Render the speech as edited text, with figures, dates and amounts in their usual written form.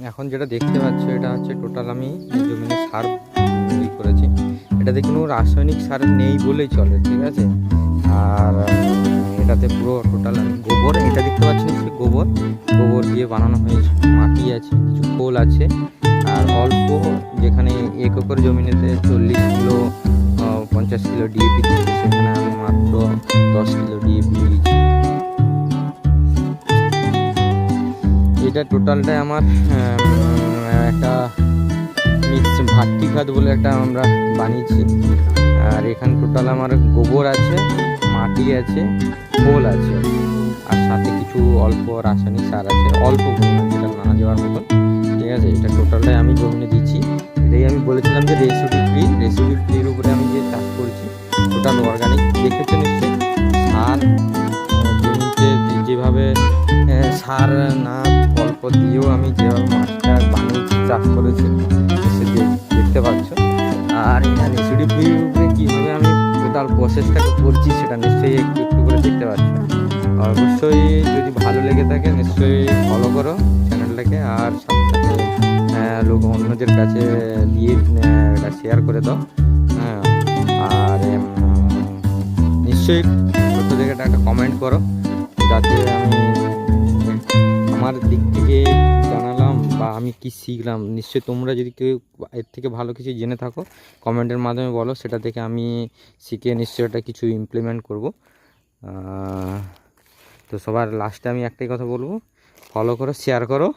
এখন যেটা দেখতে পাচ্ছ এটা হচ্ছে টোটাল আমি এই জমিনে সার তৈরি করেছি। এটাতে কোনো রাসায়নিক সার নেই বলেই চলে, ঠিক আছে। আর এটাতে পুরো টোটাল আমি গোবর, এটা দেখতে পাচ্ছি নিশ্চয়ই গোবর দিয়ে বানানো হয়েছে। মাটি আছে, কিছু খোল আছে, আর অল্প যেখানে 1 একর জমিনেতে 40 কিলো 50 কিলো ডিএপি দিচ্ছে, সেখানে আমি মাত্র 10 কিলো ডিএপি দিয়েছি। এটা টোটালটাই আমার একটা মিক্স ভাট্টি খাদ বলে একটা আমরা বানিয়েছি। আর এখানে টোটাল আমার গোবর আছে, মাটি আছে, খোল আছে, আর সাথে কিছু অল্প রাসায়নিক সার আছে, অল্প পরিমাণ, যেটা নানা যাওয়ার মতন, ঠিক আছে। এটা টোটালটাই আমি জমিনে দিচ্ছি। এটাই আমি বলেছিলাম যে রেসিডি ফ্রির উপরে আমি যে চাষ করছি টোটাল অর্গানিক। দেখেছো নিশ্চয়ই সার জমিতে যেভাবে সার না অল্প দিয়েও আমি যেভাবে মাছটা বানিয়েছি, চাষ করেছি, সে দেখতে পাচ্ছ। আর এখানে রেসিডি ফ্রির উপরে কীভাবে আমি টোটাল প্রসেসটা করছি সেটা নিশ্চয়ই একটু একটু করে দেখতে পাচ্ছ। অবশ্যই যদি ভালো লেগে থাকে নিশ্চয়ই ফলো করো চ্যানেলটাকে, আর সাথে সাথে লোক অন্যদের কাছে দিয়ে এটা শেয়ার করে দাও। হ্যাঁ, আর নিশ্চয়ই ছোট্ট থেকে একটা কমেন্ট করো, যাতে আমি আমার দিক থেকে জানালাম বা আমি কি শিখলাম। নিশ্চয়ই তোমরা যদি কেউ এর থেকে ভালো কিছু জেনে থাকো কমেন্টের মাধ্যমে বলো, সেটা থেকে আমি শিখে নিশ্চয়ই এটা কিছু ইমপ্লিমেন্ট করব। তো সবার লাস্টে আমি একটাই কথা বলবো, ফলো করো, শেয়ার করো।